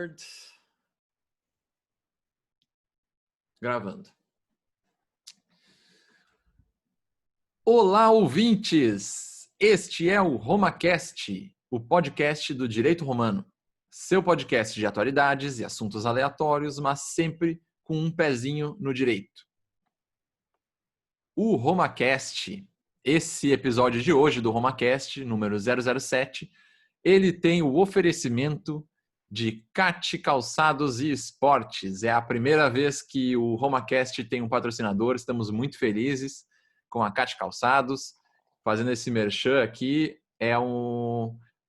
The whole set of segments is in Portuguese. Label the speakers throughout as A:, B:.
A: Record. Gravando. Olá, ouvintes! Este é o RomaCast, o podcast do Direito Romano. Seu podcast de atualidades e assuntos aleatórios, mas sempre com um pezinho no direito. O RomaCast, esse episódio de hoje do RomaCast, número 007, ele tem o oferecimento de CAT Calçados e Esportes. É a primeira vez que o RomaCast tem um patrocinador, estamos muito felizes com a CAT Calçados. Fazendo esse merchan aqui,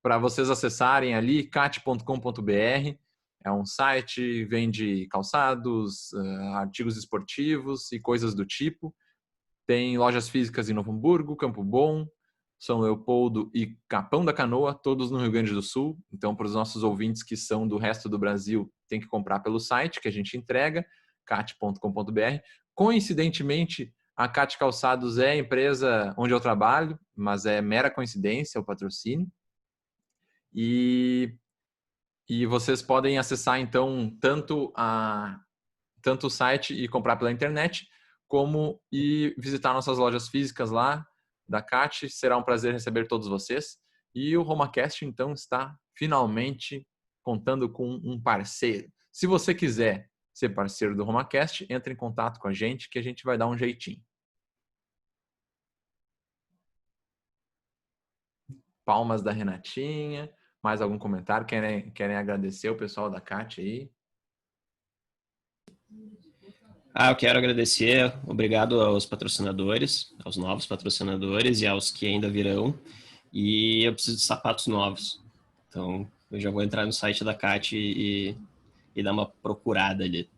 A: para vocês acessarem ali, cat.com.br. É um site, vende calçados, artigos esportivos e coisas do tipo. Tem lojas físicas em Novo Hamburgo, Campo Bom, São Leopoldo e Capão da Canoa, todos no Rio Grande do Sul. Então, para os nossos ouvintes que são do resto do Brasil, tem que comprar pelo site que a gente entrega, cat.com.br. Coincidentemente, a CAT Calçados é a empresa onde eu trabalho, mas é mera coincidência o patrocínio. E vocês podem acessar, então, tanto o site e comprar pela internet, como ir visitar nossas lojas físicas lá da CAT. Será um prazer receber todos vocês. E o RomaCast, então, está finalmente contando com um parceiro. Se você quiser ser parceiro do RomaCast, entre em contato com a gente, que a gente vai dar um jeitinho. Palmas da Renatinha. Mais algum comentário? Querem agradecer o pessoal da CAT aí?
B: Eu quero agradecer, obrigado aos patrocinadores, aos novos patrocinadores e aos que ainda virão. E eu preciso de sapatos novos. Então, eu já vou entrar no site da CAT e dar uma procurada ali.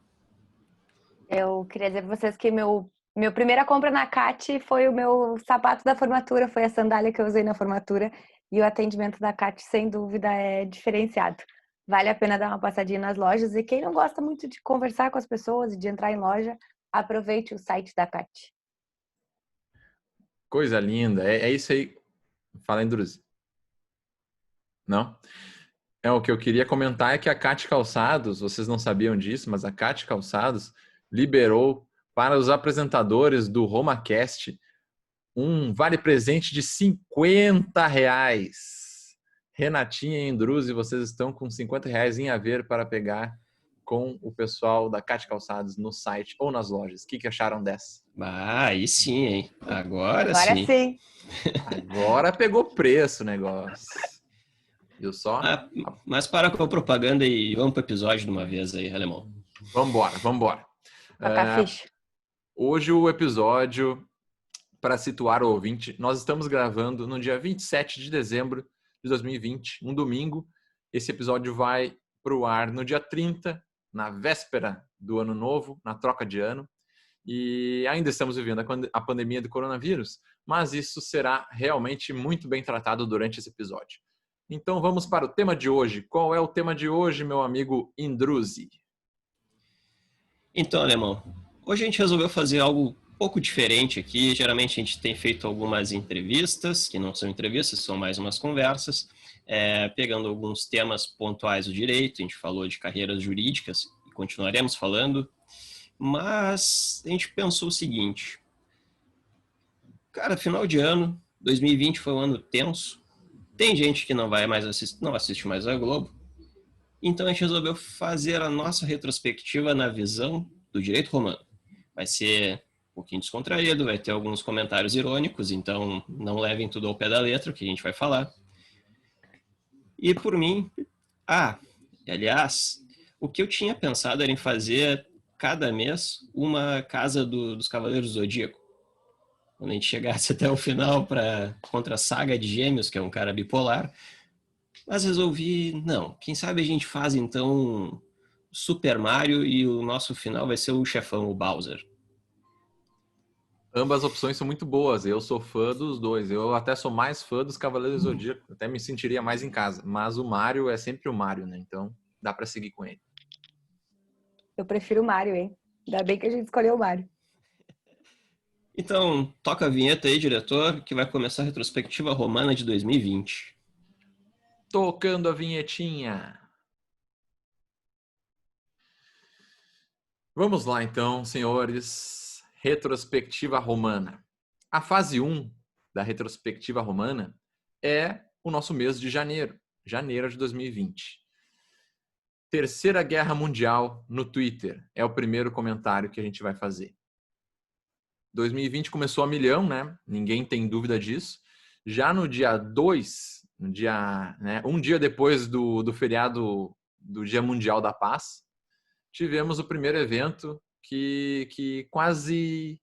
C: Eu queria dizer para vocês que meu primeira compra na CAT foi o meu sapato da formatura, foi a sandália que eu usei na formatura, e o atendimento da CAT, sem dúvida, é diferenciado. Vale a pena dar uma passadinha nas lojas, e quem não gosta muito de conversar com as pessoas e de entrar em loja, aproveite o site da CAT.
A: Coisa linda, é isso aí. Fala, Indruzi. Não? O que eu queria comentar é que a CAT Calçados, vocês não sabiam disso, mas a CAT Calçados liberou para os apresentadores do RomaCast um vale-presente de R$50. Renatinha e Indruzi, vocês estão com R$50 em haver para pegar com o pessoal da CAT Calçados no site ou nas lojas. O que acharam dessa?
B: Aí sim, hein? Agora
C: sim.
A: Agora pegou preço o negócio. Viu só?
B: Mas para com a propaganda e vamos para o episódio de uma vez aí, Alemão.
A: Vambora.
C: Ficha.
A: Hoje o episódio, para situar o ouvinte, nós estamos gravando no dia 27 de dezembro de 2020, um domingo. Esse episódio vai para o ar no dia 30, na véspera do ano novo, na troca de ano. E ainda estamos vivendo a pandemia do coronavírus, mas isso será realmente muito bem tratado durante esse episódio. Então vamos para o tema de hoje. Qual é o tema de hoje, meu amigo Indruzi?
B: Então, Alemão, hoje a gente resolveu fazer algo um pouco diferente aqui. Geralmente a gente tem feito algumas entrevistas, que não são entrevistas, são mais umas conversas, pegando alguns temas pontuais do direito. A gente falou de carreiras jurídicas e continuaremos falando, mas a gente pensou o seguinte: cara, final de ano, 2020 foi um ano tenso. Tem gente que não assiste mais a Globo. Então a gente resolveu fazer a nossa retrospectiva na visão do direito romano. Vai ser um pouquinho descontraído, vai ter alguns comentários irônicos, então não levem tudo ao pé da letra, que a gente vai falar. E por mim, aliás, o que eu tinha pensado era em fazer cada mês uma casa dos Cavaleiros do Zodíaco. Quando a gente chegasse até o final contra a Saga de Gêmeos, que é um cara bipolar. Mas resolvi, não, quem sabe a gente faz então Super Mario e o nosso final vai ser o chefão, o Bowser.
A: Ambas opções são muito boas, eu sou fã dos dois. Eu até sou mais fã dos Cavaleiros do Zodíaco, até me sentiria mais em casa. Mas o Mario é sempre o Mario, né? Então dá pra seguir com ele.
C: Eu prefiro o Mario, hein? Ainda bem que a gente escolheu o Mario.
B: Então, toca a vinheta aí, diretor, que vai começar a retrospectiva romana de 2020.
A: Tocando a vinhetinha. Vamos lá então, senhores. Retrospectiva romana. A fase 1 da retrospectiva romana é o nosso mês de janeiro. Janeiro de 2020. Terceira Guerra Mundial no Twitter. É o primeiro comentário que a gente vai fazer. 2020 começou a milhão, né? Ninguém tem dúvida disso. Já no dia 2, um dia depois do feriado do Dia Mundial da Paz, tivemos o primeiro evento que quase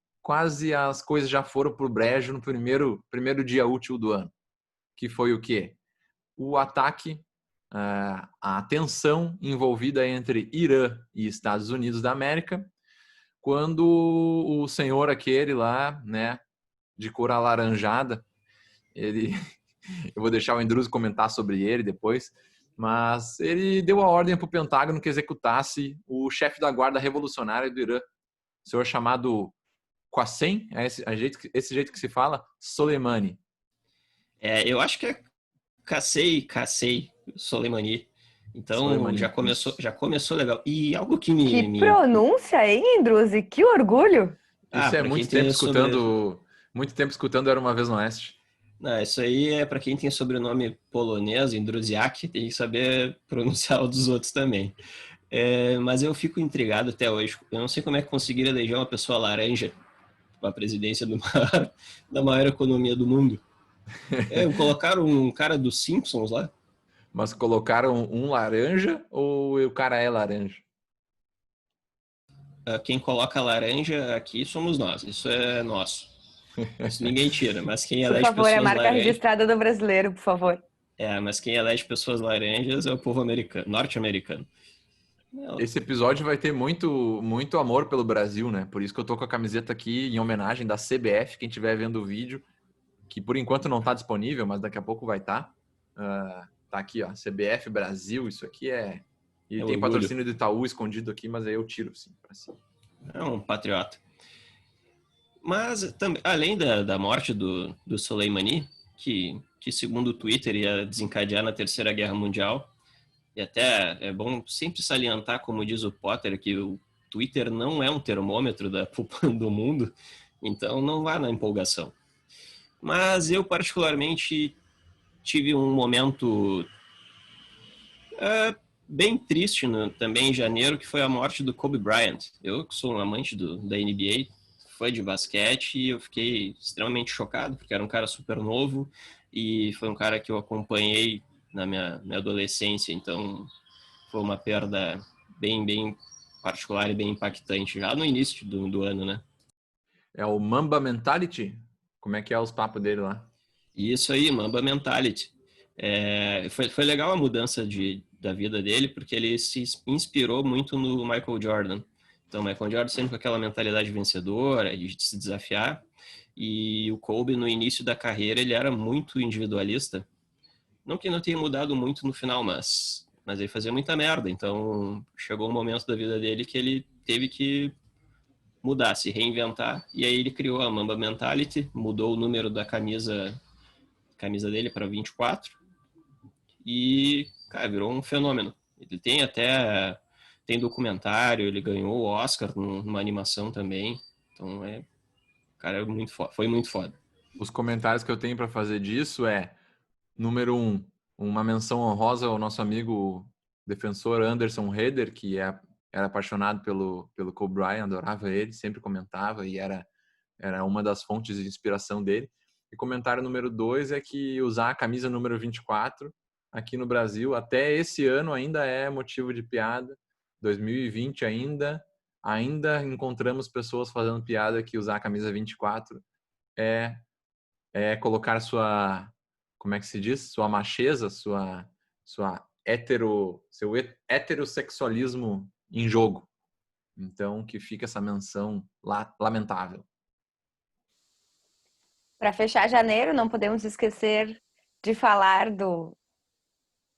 A: as coisas já foram pro brejo no primeiro dia útil do ano. Que foi o quê? O ataque, a tensão envolvida entre Irã e Estados Unidos da América, quando o senhor aquele lá, né, de cor alaranjada, eu vou deixar o Endruso comentar sobre ele depois, mas ele deu a ordem para o Pentágono que executasse o chefe da guarda revolucionária do Irã, o senhor chamado Qassem, é esse jeito que se fala, Soleimani.
B: Eu acho que é Qassem Soleimani. Então
A: Soleimani,
B: já começou legal. E algo que
C: Que pronúncia, hein, Endruzi? Que orgulho!
A: Isso é muito tempo escutando. Muito tempo escutando Era Uma Vez no Oeste.
B: Não, isso aí é para quem tem sobrenome polonês, Indruziak, tem que saber pronunciar o dos outros também. Mas eu fico intrigado até hoje. Eu não sei como é que conseguiram eleger uma pessoa laranja para a presidência da maior economia do mundo. Colocaram um cara dos Simpsons lá.
A: Mas colocaram um laranja ou o cara é laranja?
B: Quem coloca laranja aqui somos nós. Isso é nosso. Isso ninguém tira. Mas quem elege pessoas
C: laranjas... Por favor, é marca
B: laranjas...
C: registrada do brasileiro, por favor.
B: Mas quem elege pessoas laranjas é o povo norte-americano.
A: Esse episódio vai ter muito, muito amor pelo Brasil, né? Por isso que eu tô com a camiseta aqui em homenagem da CBF, quem estiver vendo o vídeo, que por enquanto não está disponível, mas daqui a pouco vai estar. Tá aqui, ó, CBF Brasil, isso aqui é... E tem patrocínio do Itaú escondido aqui, mas aí eu tiro, sim, pra cima.
B: É um patriota. Mas, também, além da morte do Soleimani, que segundo o Twitter ia desencadear na Terceira Guerra Mundial, e até é bom sempre salientar, como diz o Potter, que o Twitter não é um termômetro do mundo, então não vá na empolgação. Mas eu, particularmente, tive um momento bem triste também em janeiro, que foi a morte do Kobe Bryant. Eu, que sou um amante da NBA, fã de basquete, e eu fiquei extremamente chocado, porque era um cara super novo, e foi um cara que eu acompanhei na minha adolescência, então foi uma perda bem particular e bem impactante, já no início do ano, né?
A: É o Mamba Mentality? Como é que é os papos dele lá?
B: Isso aí, Mamba Mentality. Foi legal a mudança da vida dele, porque ele se inspirou muito no Michael Jordan. Então, o Michael Jordan sempre com aquela mentalidade vencedora, de se desafiar, e o Kobe, no início da carreira, ele era muito individualista. Não que não tenha mudado muito no final, mas ele fazia muita merda. Então, chegou um momento da vida dele que ele teve que mudar, se reinventar, e aí ele criou a Mamba Mentality, mudou o número da camisa dele para 24, e, cara, virou um fenômeno. Ele tem documentário, ele ganhou o Oscar numa animação também. Então, cara, foi muito foda.
A: Os comentários que eu tenho para fazer disso número 1, uma menção honrosa ao nosso amigo defensor Anderson Heder, que era apaixonado pelo Kobe Bryant, adorava ele, sempre comentava e era uma das fontes de inspiração dele. E comentário número 2 é que usar a camisa número 24 aqui no Brasil, até esse ano, ainda é motivo de piada. 2020 ainda encontramos pessoas fazendo piada que usar a camisa 24 é colocar sua, como é que se diz? Sua macheza, seu heterossexualismo em jogo. Então, que fica essa menção lamentável.
C: Para fechar janeiro, não podemos esquecer de falar do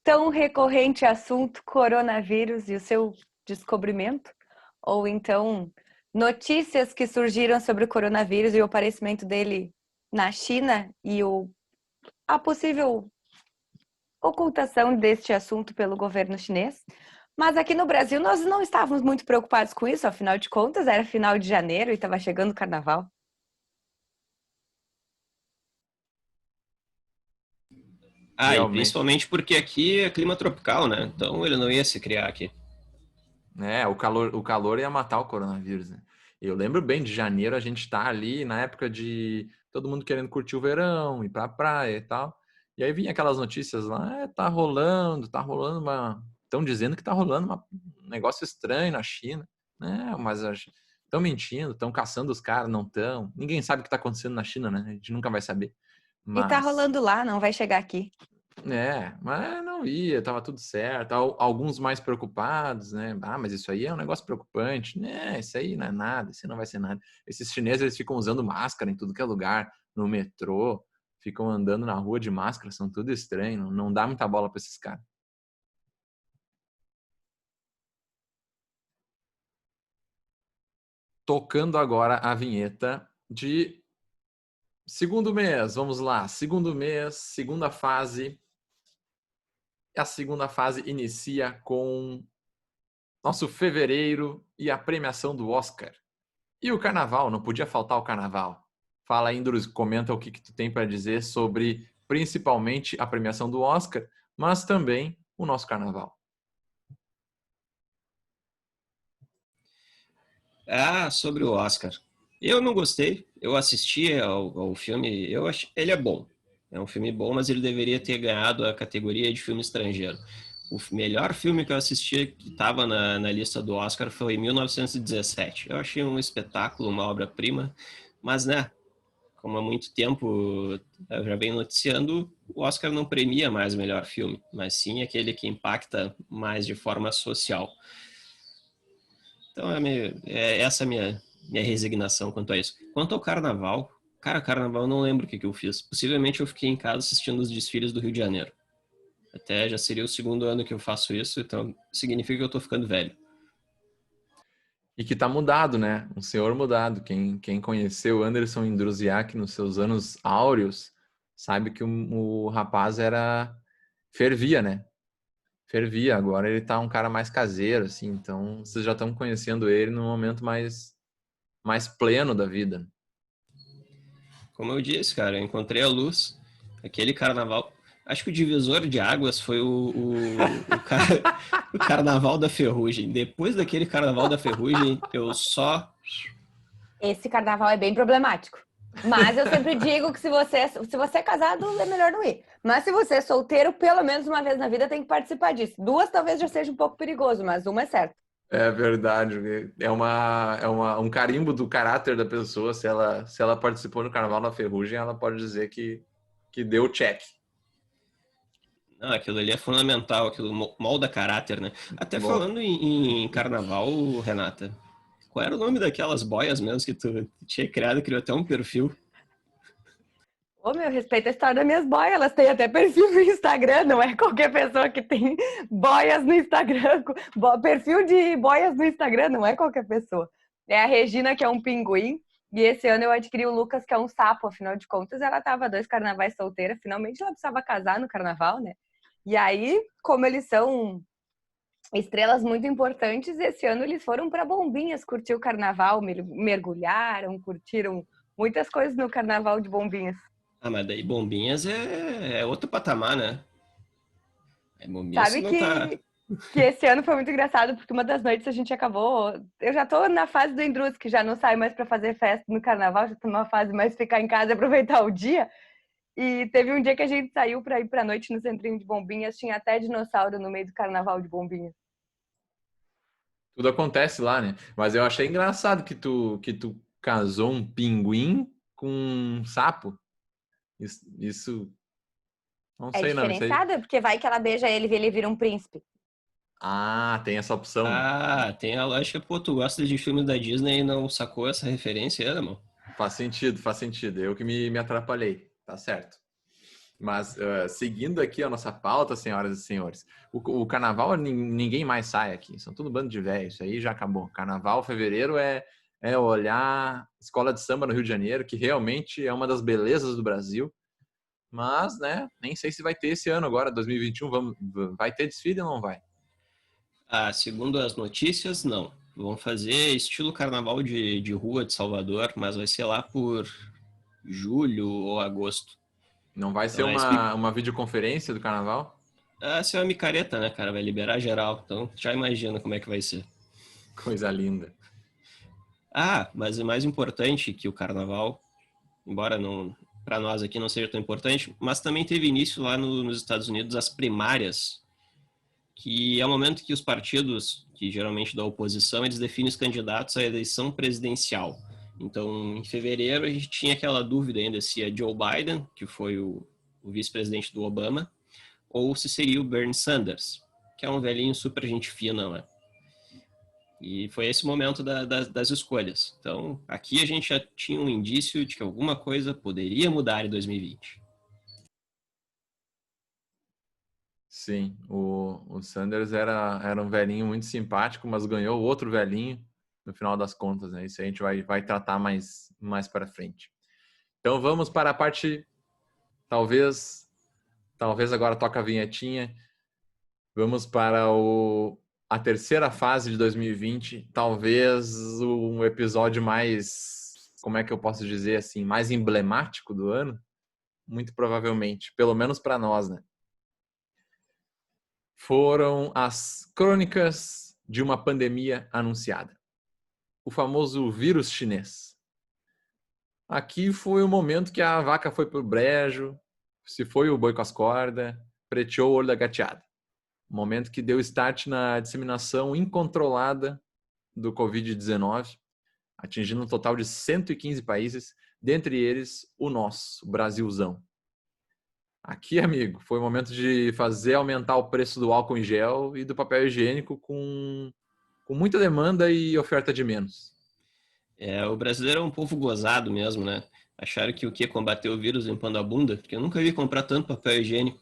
C: tão recorrente assunto coronavírus e o seu descobrimento, ou então notícias que surgiram sobre o coronavírus e o aparecimento dele na China e a possível ocultação deste assunto pelo governo chinês. Mas aqui no Brasil nós não estávamos muito preocupados com isso, afinal de contas era final de janeiro e estava chegando o carnaval.
B: Ah, e
A: Realmente.
B: principalmente porque aqui é clima tropical, né? Então ele não ia se criar aqui.
A: O calor ia matar o coronavírus, né? Eu lembro bem de janeiro, a gente tá ali na época de todo mundo querendo curtir o verão, ir pra praia e tal. E aí vinha aquelas notícias lá, tá rolando estão dizendo que tá rolando um negócio estranho na China, né? Mas estão mentindo, estão caçando os caras, não estão. Ninguém sabe o que tá acontecendo na China, né? A gente nunca vai saber.
C: E tá
A: Mas
C: rolando lá, não vai chegar aqui.
A: mas não ia, tava tudo certo. Alguns mais preocupados, né? Ah, mas isso aí é um negócio preocupante. Né, isso aí não é nada, isso aí não vai ser nada. Esses chineses, eles ficam usando máscara em tudo que é lugar, no metrô, ficam andando na rua de máscara, são tudo estranho, não dá muita bola pra esses caras. Tocando agora a vinheta de segundo mês, vamos lá. Segundo mês, segunda fase. A segunda fase inicia com nosso fevereiro e a premiação do Oscar. E o carnaval, não podia faltar o carnaval. Fala, Indros, comenta o que tu tem para dizer sobre principalmente a premiação do Oscar, mas também o nosso carnaval.
B: Ah, sobre o Oscar. Eu não gostei. Eu assisti ao filme. Eu acho ele é bom. É um filme bom, mas ele deveria ter ganhado a categoria de filme estrangeiro. O melhor filme que eu assisti que estava na lista do Oscar foi 1917. Eu achei um espetáculo, uma obra-prima, mas né, como há muito tempo eu já venho noticiando, o Oscar não premia mais o melhor filme, mas sim aquele que impacta mais de forma social. Então essa é a minha resignação quanto a isso. Quanto ao carnaval, cara, carnaval eu não lembro o que eu fiz. Possivelmente eu fiquei em casa assistindo os desfiles do Rio de Janeiro. Até já seria o segundo ano que eu faço isso, então significa que eu tô ficando velho.
A: E que tá mudado, né? Um senhor mudado. Quem conheceu Anderson Indrusiak nos seus anos áureos sabe que o rapaz fervia, né? Fervia. Agora ele tá um cara mais caseiro, assim. Então vocês já estão conhecendo ele num momento mais pleno da vida.
B: Como eu disse, cara, eu encontrei a luz, aquele carnaval. Acho que o divisor de águas foi o carnaval da Ferrugem. Depois daquele carnaval da Ferrugem, eu só.
C: Esse carnaval é bem problemático. Mas eu sempre digo que se você é casado, é melhor não ir. Mas se você é solteiro, pelo menos uma vez na vida tem que participar disso. Duas talvez já seja um pouco perigoso, mas uma é certa.
A: É verdade. Um carimbo do caráter da pessoa. Se ela participou no Carnaval da Ferrugem, ela pode dizer que deu check.
B: Não, aquilo ali é fundamental, aquilo molda caráter, né? Até
A: Bom,
B: falando em carnaval, Renata, qual era o nome daquelas boias mesmo que tu tinha criado? Criou até um perfil.
C: Ô, meu, respeita a história das minhas boias. Elas têm até perfil no Instagram. Não é qualquer pessoa que tem boias no Instagram. Perfil de boias no Instagram, não é qualquer pessoa. É a Regina, que é um pinguim. E esse ano eu adquiri o Lucas, que é um sapo. Afinal de contas, ela tava 2 carnavais solteira. Finalmente ela precisava casar no carnaval, né? E aí, como eles são estrelas muito importantes, esse ano eles foram para Bombinhas curtir o carnaval, mergulharam, curtiram muitas coisas no carnaval de Bombinhas.
B: Ah, mas daí Bombinhas é outro patamar, né? Bombinhas
C: Sabe
B: não tá.
C: que esse ano foi muito engraçado, porque uma das noites a gente acabou. Eu já tô na fase do Indrus, que já não sai mais para fazer festa no carnaval, já tô numa fase mais ficar em casa e aproveitar o dia. E teve um dia que a gente saiu para ir pra noite no centrinho de Bombinhas, tinha até dinossauro no meio do carnaval de Bombinhas.
A: tudo acontece lá, né? Mas eu achei engraçado que tu casou um pinguim com um sapo. Isso não
C: É
A: sei não. Isso aí.
C: diferenciado, porque vai que ela beija ele e ele vira um príncipe.
A: Ah, tem essa opção, né?
B: Ah, tem a lógica, pô, tu gosta de filmes da Disney e não sacou essa referência, irmão?
A: Faz sentido, faz sentido. Eu que me atrapalhei. Tá certo. Mas seguindo aqui a nossa pauta, senhoras e senhores, o carnaval ninguém mais sai aqui, são tudo bando de velho, isso aí já acabou. Carnaval, fevereiro é olhar escola de samba no Rio de Janeiro, que realmente é uma das belezas do Brasil, mas, né, nem sei se vai ter esse ano agora, 2021, vai ter desfile ou não vai?
B: Ah, segundo as notícias, não. Vão fazer estilo carnaval de rua de Salvador, mas vai ser lá por julho ou agosto.
A: Não vai ser
B: Então
A: uma videoconferência do carnaval?
B: ser uma micareta, né, cara? Vai liberar geral. Então já imagina como é que vai ser.
A: Coisa linda.
B: Ah, mas o mais importante que o carnaval, embora não para nós aqui não seja tão importante, mas também teve início lá nos Estados Unidos as primárias, que é o momento que os partidos, que geralmente da oposição, eles definem os candidatos à eleição presidencial. Então, em fevereiro, a gente tinha aquela dúvida ainda se é Joe Biden, que foi o vice-presidente do Obama, ou se seria o Bernie Sanders, que é um velhinho super gente fina, né? E foi esse momento das escolhas. Então, aqui a gente já tinha um indício de que alguma coisa poderia mudar em 2020.
A: Sim, o Sanders era um velhinho muito simpático, mas ganhou outro velhinho no final das contas, né? Isso a gente vai tratar mais para frente. Então vamos para a parte, talvez agora toca a vinhetinha. Vamos para a terceira fase de 2020, talvez um episódio mais, como é que eu posso dizer assim, mais emblemático do ano, muito provavelmente, pelo menos para nós, né? Foram as crônicas de uma pandemia anunciada. O famoso vírus chinês. Aqui foi o momento que a vaca foi pro brejo, se foi o boi com as cordas, preteou o olho da gateada. O momento que deu start na disseminação incontrolada do Covid-19, atingindo um total de 115 países, dentre eles o nosso, o Brasilzão. Aqui, amigo, foi o momento de fazer aumentar o preço do álcool em gel e do papel higiênico com muita demanda e oferta de menos.
B: O brasileiro é um povo gozado mesmo, né? Acharam que o que combater o vírus limpando a bunda? Porque eu nunca vi comprar tanto papel higiênico.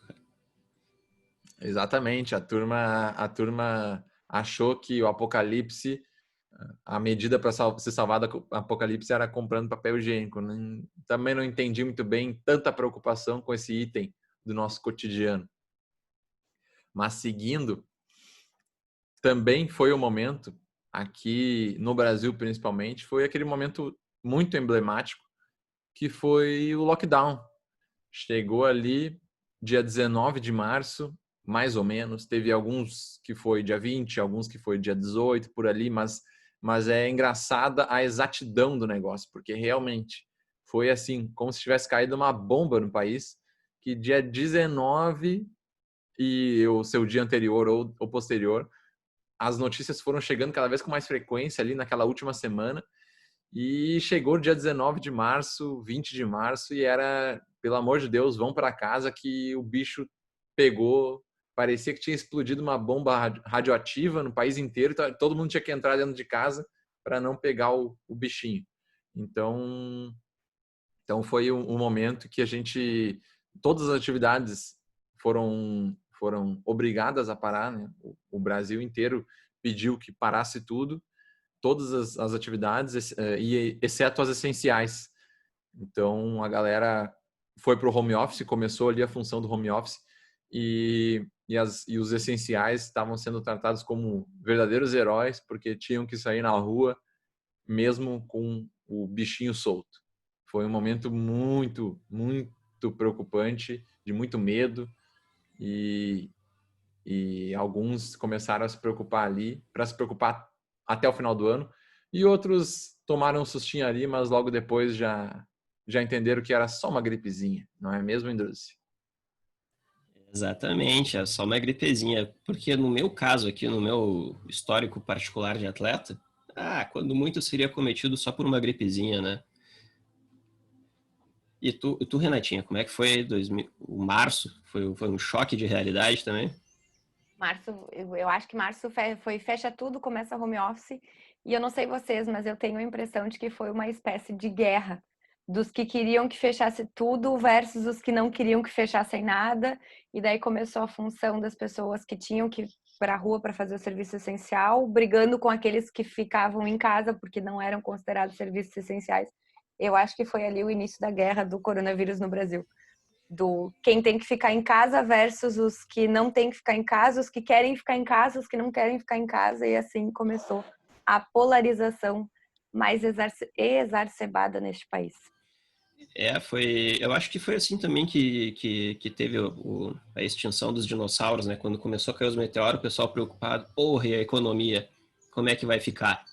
A: Exatamente, a turma achou que o apocalipse, a medida para se salvar do apocalipse era comprando papel higiênico. Também não entendi muito bem tanta preocupação com esse item do nosso cotidiano. Mas seguindo, também foi o momento, aqui no Brasil principalmente, foi aquele momento muito emblemático, que foi o lockdown. Chegou ali dia 19 de março, mais ou menos. Teve alguns que foi dia 20, alguns que foi dia 18, por ali, mas é engraçada a exatidão do negócio, porque realmente foi assim, como se tivesse caído uma bomba no país, que dia 19 e o seu dia anterior ou posterior, as notícias foram chegando cada vez com mais frequência ali naquela última semana, e chegou dia 19 de março, 20 de março, e era, pelo amor de Deus, vão para casa que o bicho pegou. Parecia que tinha explodido uma bomba radioativa no país inteiro, todo mundo tinha que entrar dentro de casa para não pegar o bichinho. Então foi um momento que todas as atividades foram obrigadas a parar, né? O Brasil inteiro pediu que parasse tudo, todas as atividades, exceto as essenciais. Então a galera foi para o home office, começou ali a função do home office, e os essenciais estavam sendo tratados como verdadeiros heróis, porque tinham que sair na rua mesmo com o bichinho solto. Foi um momento muito, muito preocupante, de muito medo, e, e alguns começaram a se preocupar ali, para se preocupar até o final do ano, e outros tomaram um sustinho ali, mas logo depois já entenderam que era só uma gripezinha, não é mesmo, Indruzi?
B: Exatamente, é só uma gripezinha. Porque no meu caso aqui, no meu histórico particular de atleta, quando muito seria cometido só por uma gripezinha, né? E tu, Renatinha, como é que foi o março? Foi um choque de realidade também?
C: Março, eu acho que março foi fecha tudo, começa home office. E eu não sei vocês, mas eu tenho a impressão de que foi uma espécie de guerra dos que queriam que fechasse tudo versus os que não queriam que fechassem nada. E daí começou a função das pessoas que tinham que ir para a rua para fazer o serviço essencial, brigando com aqueles que ficavam em casa porque não eram considerados serviços essenciais. Eu acho que foi ali o início da guerra do coronavírus no Brasil. do quem tem que ficar em casa versus os que não tem que ficar em casa, os que querem ficar em casa, os que não querem ficar em casa, e assim começou a polarização mais exacerbada neste país.
B: Eu acho que foi assim também que teve a extinção dos dinossauros, né? Quando começou a cair os meteoros, o pessoal preocupado, porra, e a economia, como é que vai ficar?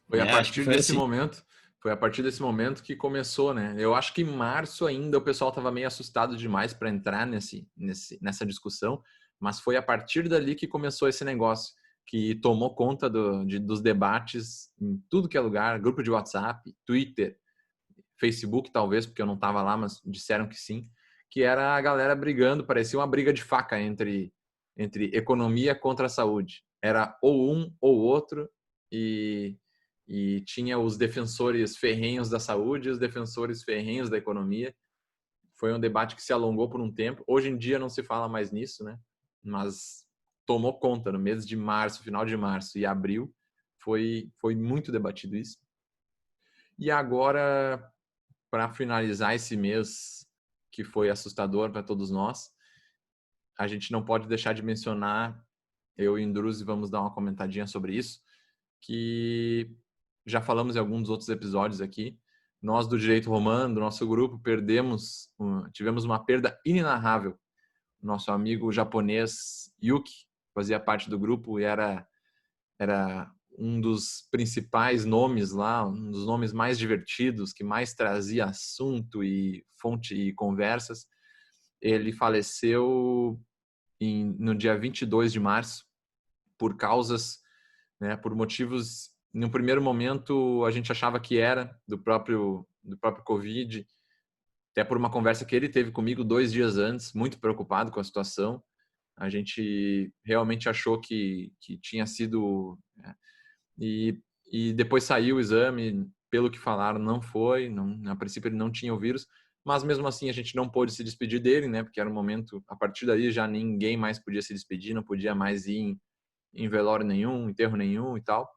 A: Foi a
B: Acho que
A: partir
B: foi
A: desse
B: assim.
A: momento, foi a partir desse momento que começou, né? Eu acho que em março ainda o pessoal estava meio assustado demais para entrar nessa discussão, mas foi a partir dali que começou esse negócio, que tomou conta dos debates em tudo que é lugar, grupo de WhatsApp, Twitter, Facebook talvez, porque eu não estava lá, mas disseram que sim, que era a galera brigando, parecia uma briga de faca entre economia contra a saúde. Era ou um ou outro, e, e tinha os defensores ferrenhos da saúde e os defensores ferrenhos da economia. Foi um debate que se alongou por um tempo. Hoje em dia não se fala mais nisso, né? Mas tomou conta no mês de março, final de março e abril, foi muito debatido isso. E agora, para finalizar esse mês que foi assustador para todos nós, a gente não pode deixar de mencionar, eu e Indruzi vamos dar uma comentadinha sobre isso, que já falamos em alguns dos outros episódios aqui. Nós do Direito Romano, do nosso grupo, tivemos uma perda inenarrável. Nosso amigo japonês Yuki fazia parte do grupo e era um dos principais nomes lá, um dos nomes mais divertidos, que mais trazia assunto e fonte e conversas. Ele faleceu no dia 22 de março por causas, né, por motivos, no primeiro momento a gente achava que era do próprio Covid, até por uma conversa que ele teve comigo 2 dias antes, muito preocupado com a situação. A gente realmente achou que tinha sido, né, e depois saiu o exame, pelo que falaram, não foi, a princípio ele não tinha o vírus, mas mesmo assim a gente não pôde se despedir dele, né? Porque era um momento, a partir daí já ninguém mais podia se despedir, não podia mais ir em velório nenhum, enterro nenhum e tal.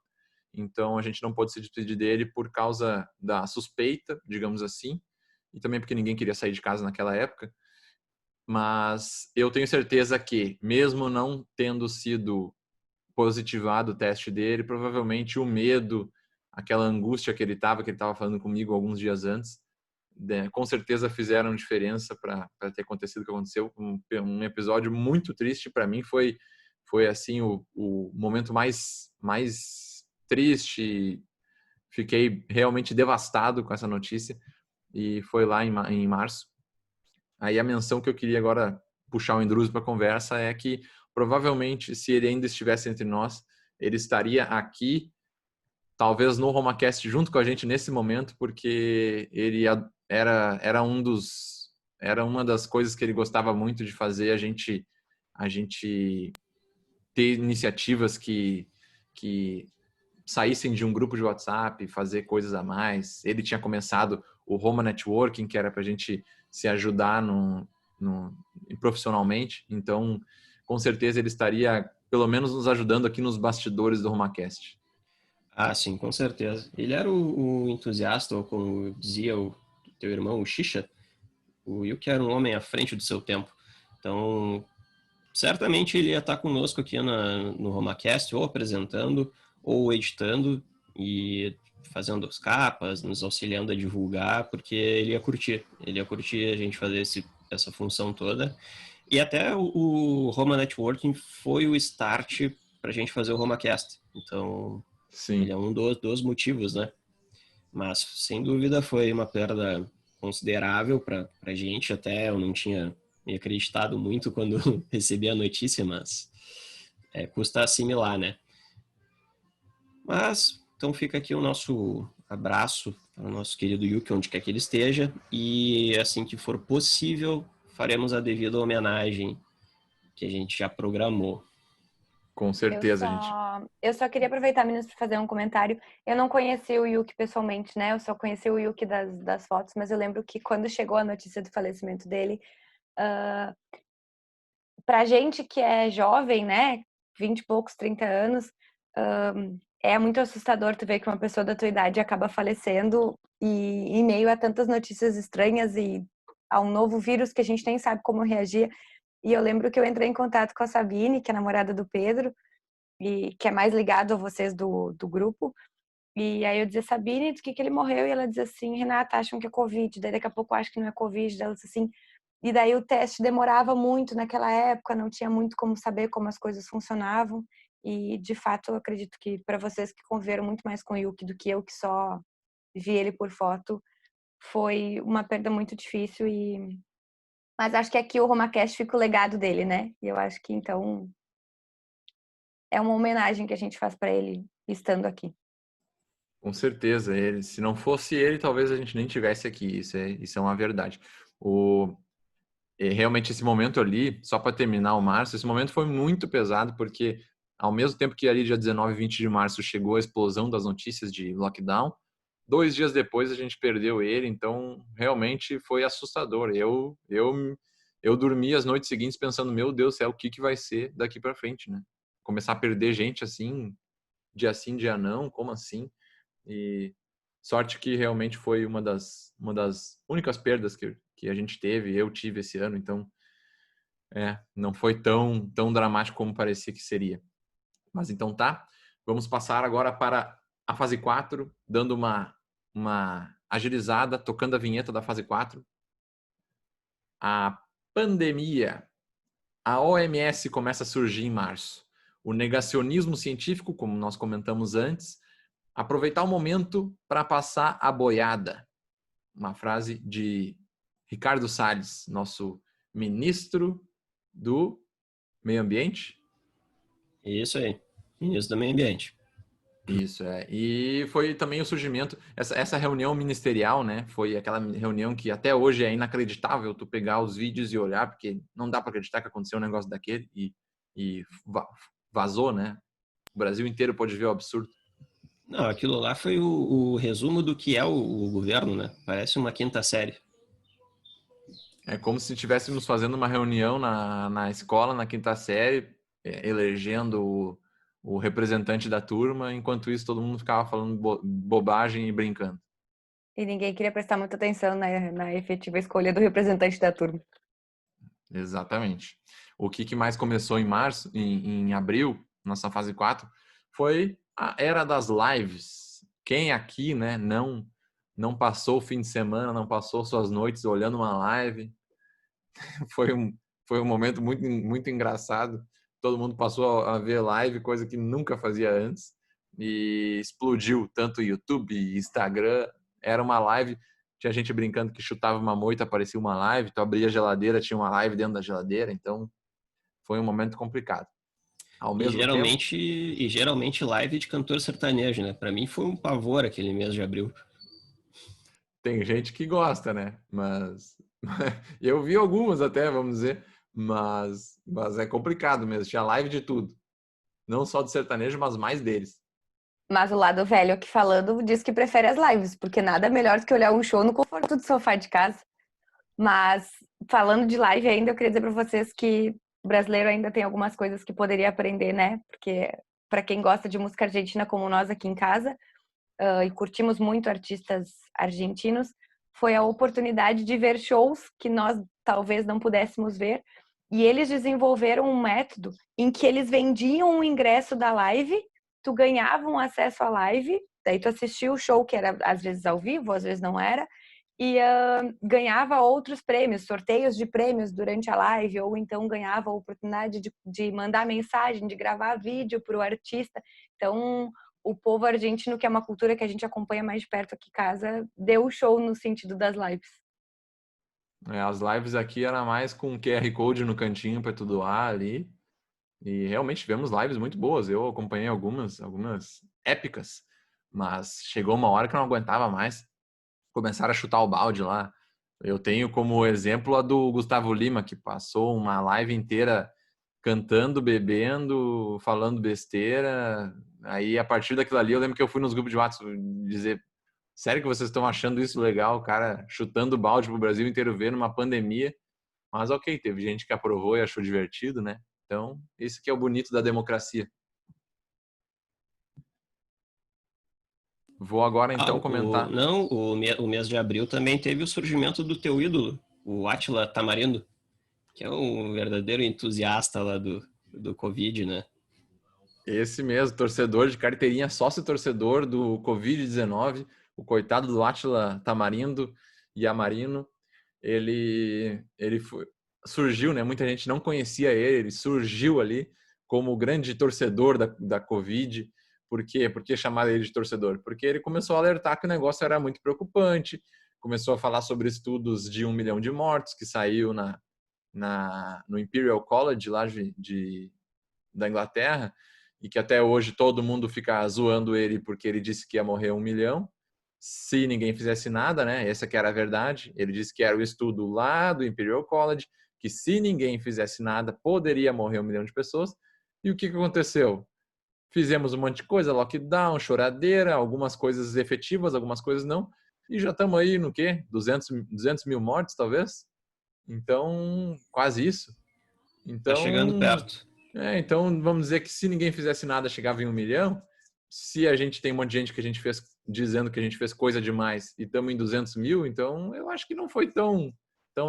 A: Então a gente não pôde se despedir dele por causa da suspeita, digamos assim, e também porque ninguém queria sair de casa naquela época. Mas eu tenho certeza que, mesmo não tendo sido positivado o teste dele, provavelmente o medo, aquela angústia que ele estava falando comigo alguns dias antes, né, com certeza fizeram diferença para ter acontecido o que aconteceu. Um episódio muito triste para mim, foi assim o momento mais triste. Fiquei realmente devastado com essa notícia, e foi lá em março. Aí a menção que eu queria agora puxar o Indruso para a conversa é que provavelmente, se ele ainda estivesse entre nós, ele estaria aqui, talvez no RomaCast junto com a gente nesse momento, porque ele era uma das coisas que ele gostava muito de fazer, a gente ter iniciativas que saíssem de um grupo de WhatsApp, fazer coisas a mais. Ele tinha começado o Roma Networking, que era para a gente se ajudar profissionalmente. Então, com certeza ele estaria, pelo menos, nos ajudando aqui nos bastidores do RomaCast.
B: Ah, sim, com certeza. Ele era o entusiasta, ou como dizia o teu irmão, o Xixa, o Yuki era um homem à frente do seu tempo. Então, certamente ele ia estar conosco aqui no RomaCast, ou apresentando, ou editando, e fazendo as capas, nos auxiliando a divulgar, porque ele ia curtir. Ele ia curtir a gente fazer essa função toda. E até o Roma Networking foi o start para a gente fazer o RomaCast. Então, ele é
A: Sim.
B: um dos motivos, né? Mas, sem dúvida, foi uma perda considerável para a gente. Até eu não tinha me acreditado muito quando recebi a notícia, mas custa assimilar, né? Mas, então fica aqui o nosso abraço para o nosso querido Yuki, onde quer que ele esteja. E assim que for possível, faremos a devida homenagem que a gente já programou.
A: Com certeza, gente.
C: Eu só queria aproveitar, meninas, para fazer um comentário. Eu não conheci o Yuki pessoalmente, né? Eu só conheci o Yuki das fotos, mas eu lembro que quando chegou a notícia do falecimento dele, pra gente que é jovem, né? 20 e poucos, 30 anos, é muito assustador tu ver que uma pessoa da tua idade acaba falecendo e em meio a tantas notícias estranhas e a um novo vírus que a gente nem sabe como reagir. E eu lembro que eu entrei em contato com a Sabine, que é a namorada do Pedro, e que é mais ligado a vocês do grupo. E aí eu dizia, Sabine, do que ele morreu? E ela dizia assim, Renata, acham que é Covid. Daí daqui a pouco eu acho que não é Covid. Daí ela disse assim, e daí o teste demorava muito naquela época, não tinha muito como saber como as coisas funcionavam. E, de fato, eu acredito que para vocês que conviveram muito mais com o Yuki do que eu, que só vi ele por foto, foi uma perda muito difícil. Mas acho que aqui o RomaCast fica o legado dele, né? E eu acho que, então, é uma homenagem que a gente faz para ele estando aqui.
A: Com certeza. Se não fosse ele, talvez a gente nem tivesse aqui. Isso é uma verdade. Realmente, esse momento ali, só para terminar o março, esse momento foi muito pesado, porque ao mesmo tempo que ali dia 19 e 20 de março chegou a explosão das notícias de lockdown, 2 dias depois a gente perdeu ele, então realmente foi assustador. Eu dormi as noites seguintes pensando, meu Deus do céu, o que vai ser daqui para frente, né? Começar a perder gente assim, dia não, como assim? E sorte que realmente foi uma das únicas perdas que a gente teve, eu tive esse ano, então não foi tão dramático como parecia que seria. Mas então tá, vamos passar agora para a fase 4, dando uma agilizada, tocando a vinheta da fase 4. A pandemia. A OMS começa a surgir em março. O negacionismo científico, como nós comentamos antes, aproveitar o momento para passar a boiada. Uma frase de Ricardo Salles, nosso ministro do Meio Ambiente.
B: Isso aí, ministro do Meio Ambiente.
A: Isso, é. E foi também o surgimento, essa reunião ministerial, né? Foi aquela reunião que até hoje é inacreditável tu pegar os vídeos e olhar, porque não dá para acreditar que aconteceu um negócio daquele e vazou, né? O Brasil inteiro pode ver o absurdo.
B: Não, aquilo lá foi o resumo do que é o governo, né? Parece uma quinta série.
A: É como se estivéssemos fazendo uma reunião na escola, na quinta série, elegendo o representante da turma, enquanto isso todo mundo ficava falando bobagem e brincando.
C: E ninguém queria prestar muita atenção na efetiva escolha do representante da turma.
A: Exatamente. O que mais começou em março, em abril, nossa fase 4, foi a era das lives. Quem aqui, né, não passou o fim de semana, não passou suas noites olhando uma live? Foi um momento muito engraçado. Todo mundo passou a ver live, coisa que nunca fazia antes. E explodiu tanto YouTube, Instagram. Era uma live. Tinha gente brincando que chutava uma moita, aparecia uma live. Tu abria a geladeira, tinha uma live dentro da geladeira. Então, foi um momento complicado. Ao
B: E
A: mesmo tempo,
B: geralmente live de cantor sertanejo, né? Para mim foi um pavor aquele mês de abril.
A: tem gente que gosta, né? Mas eu vi algumas até, vamos dizer. Mas é complicado mesmo. Tinha live de tudo. Não só do sertanejo, mas mais deles.
C: Mas o lado velho aqui falando diz que prefere as lives, porque nada melhor do que olhar um show no conforto do sofá de casa. Mas falando de live ainda, eu queria dizer para vocês que o brasileiro ainda tem algumas coisas que poderia aprender, né? Porque para quem gosta de música argentina como nós aqui em casa, e curtimos muito artistas argentinos, foi a oportunidade de ver shows que nós talvez não pudéssemos ver. E eles desenvolveram um método em que eles vendiam o ingresso da live, tu ganhava um acesso à live, daí tu assistia o show, que era às vezes ao vivo, às vezes não era, e ganhava outros prêmios, sorteios de prêmios durante a live, ou então ganhava a oportunidade de mandar mensagem, de gravar vídeo para o artista. Então, o povo argentino, que é uma cultura que a gente acompanha mais de perto aqui em casa, deu o show no sentido das lives.
A: As lives aqui era mais com QR Code no cantinho para tu doar ali. E realmente tivemos lives muito boas. Eu acompanhei algumas épicas, mas chegou uma hora que eu não aguentava mais. Começaram a chutar o balde lá. Eu tenho como exemplo a do Gustavo Lima, que passou uma live inteira cantando, bebendo, falando besteira. Aí, a partir daquilo ali, eu lembro que eu fui nos grupos de WhatsApp dizer: sério que vocês estão achando isso legal, cara, chutando balde pro Brasil inteiro ver numa pandemia? Mas ok, teve gente que aprovou e achou divertido, né? Então, isso que é o bonito da democracia. Vou agora então comentar.
B: Não, o mês de abril também teve o surgimento do teu ídolo, o Átila Tamarindo, que é um verdadeiro entusiasta lá do Covid, né?
A: Esse mesmo, torcedor de carteirinha, sócio torcedor do Covid-19, o coitado do Átila Tamarindo e Amarino, surgiu, né? Muita gente não conhecia ele surgiu ali como o grande torcedor da Covid. Por quê? Por que chamar ele de torcedor? Porque ele começou a alertar que o negócio era muito preocupante, começou a falar sobre estudos de 1 milhão de mortos que saiu no Imperial College lá da Inglaterra, e que até hoje todo mundo fica zoando ele porque ele disse que ia morrer 1 milhão se ninguém fizesse nada, né? Essa que era a verdade. Ele disse que era o estudo lá do Imperial College, que se ninguém fizesse nada, poderia morrer 1 milhão de pessoas. E o que aconteceu? Fizemos um monte de coisa, lockdown, choradeira, algumas coisas efetivas, algumas coisas não. E já estamos aí no quê? 200 mil mortes, talvez? Então, quase isso.
B: Tá chegando
A: Então,
B: perto.
A: então, vamos dizer que se ninguém fizesse nada, chegava em 1 milhão. Se a gente tem um monte de gente que a gente fez dizendo que a gente fez coisa demais e estamos em 200 mil, então eu acho que não foi tão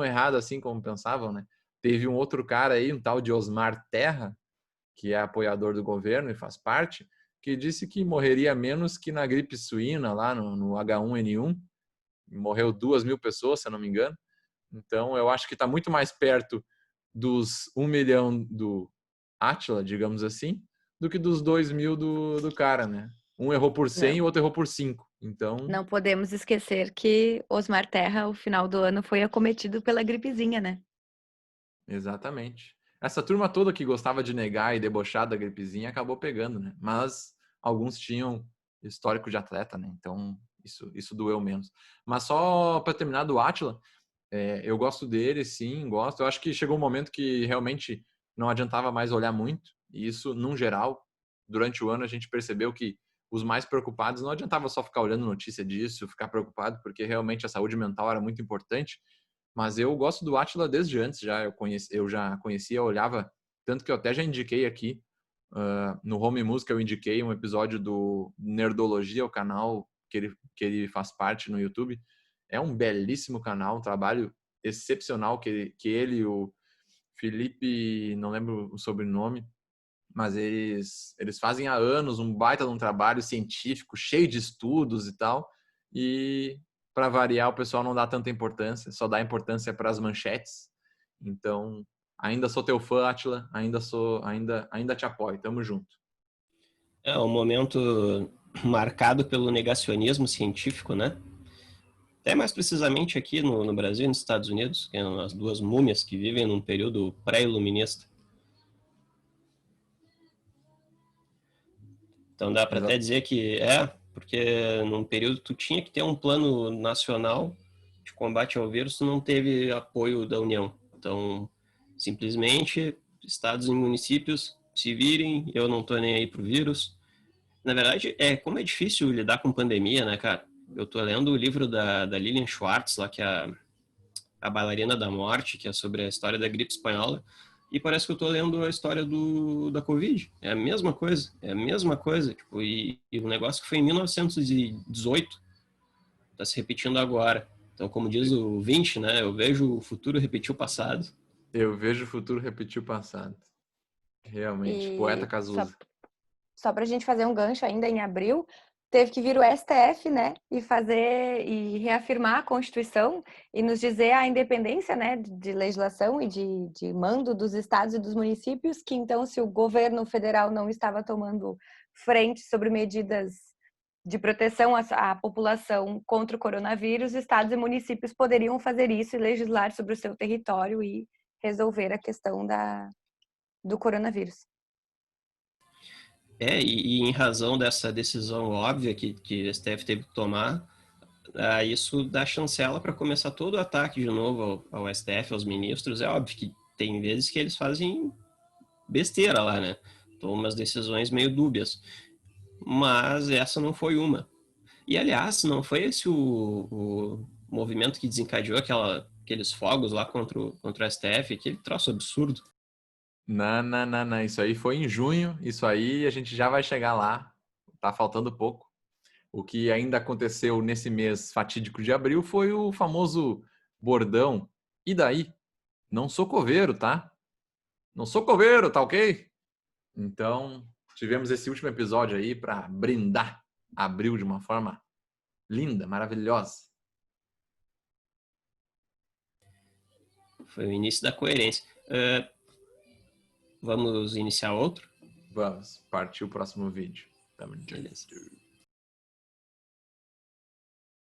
A: errado assim como pensavam, né? Teve um outro cara aí, um tal de Osmar Terra, que é apoiador do governo e faz parte, que disse que morreria menos que na gripe suína lá no H1N1. Morreu 2 mil pessoas, se eu não me engano. Então eu acho que está muito mais perto dos 1 milhão do Átila, digamos assim, do que dos 2 mil do cara, né? Um errou por 100 e
C: Não,
A: o outro errou por 5. Então,
C: não podemos esquecer que Osmar Terra, o final do ano, foi acometido pela gripezinha, né?
A: exatamente. Essa turma toda que gostava de negar e debochar da gripezinha acabou pegando, né? Mas alguns tinham histórico de atleta, né? Então, isso doeu menos. Mas só para terminar do Átila, eu gosto dele, sim, gosto. Eu acho que chegou um momento que realmente não adiantava mais olhar muito. E isso, num geral, durante o ano a gente percebeu que os mais preocupados não adiantava só ficar olhando notícia disso, ficar preocupado, porque realmente a saúde mental era muito importante. Mas eu gosto do Átila desde antes, eu já conhecia, olhava, tanto que eu até já indiquei aqui, no Home Música eu indiquei um episódio do Nerdologia, o canal que ele faz parte no YouTube. É um belíssimo canal, um trabalho excepcional que ele e o Felipe, não lembro o sobrenome, mas eles fazem há anos um baita de um trabalho científico, cheio de estudos e tal, e para variar o pessoal não dá tanta importância, só dá importância para as manchetes. Então, ainda sou teu fã, Átila, ainda te apoio, tamo junto.
B: É um momento marcado pelo negacionismo científico, né? Até mais precisamente aqui no Brasil e nos Estados Unidos, que são as duas múmias que vivem num período pré-iluminista. Então dá para até
A: Exato.
B: dizer que porque num período tu tinha que ter um plano nacional de combate ao vírus, tu não teve apoio da União. Então, simplesmente, estados e municípios se virem, eu não tô nem aí pro vírus. Na verdade, como é difícil lidar com pandemia, né, cara? Eu tô lendo o livro da Lilian Schwartz, lá, que é a Bailarina da Morte, que é sobre a história da gripe espanhola, e parece que eu tô lendo a história da Covid. É a mesma coisa, tipo, e um negócio que foi em 1918, tá se repetindo agora. Então, como diz o Vinci, né, eu vejo o futuro repetir o passado.
A: Eu vejo o futuro repetir o passado. Realmente, poeta
C: E
A: Cazuza.
C: só para a gente fazer um gancho ainda em abril, teve que vir o STF, né, e reafirmar a Constituição e nos dizer a independência, né, de legislação e de mando dos estados e dos municípios, que então se o governo federal não estava tomando frente sobre medidas de proteção à população contra o coronavírus, estados e municípios poderiam fazer isso e legislar sobre o seu território e resolver a questão do coronavírus.
B: E em razão dessa decisão óbvia que a STF teve que tomar, isso dá chancela para começar todo o ataque de novo ao STF, aos ministros. É óbvio que tem vezes que eles fazem besteira lá, né? Tomam umas decisões meio dúbias. Mas essa não foi uma. E, aliás, não foi esse o movimento que desencadeou aqueles fogos lá contra o STF, aquele troço absurdo.
A: Não, não, não, não. Isso aí foi em junho. Isso aí a gente já vai chegar lá. Tá faltando pouco. O que ainda aconteceu nesse mês fatídico de abril foi o famoso bordão E daí? Não sou coveiro, tá? Não sou coveiro, tá ok? Então, tivemos esse último episódio aí para brindar abril de uma forma linda, maravilhosa.
B: Foi o início da coerência. Vamos iniciar outro?
A: Vamos, partir o próximo vídeo. Tamo junto.
B: Beleza.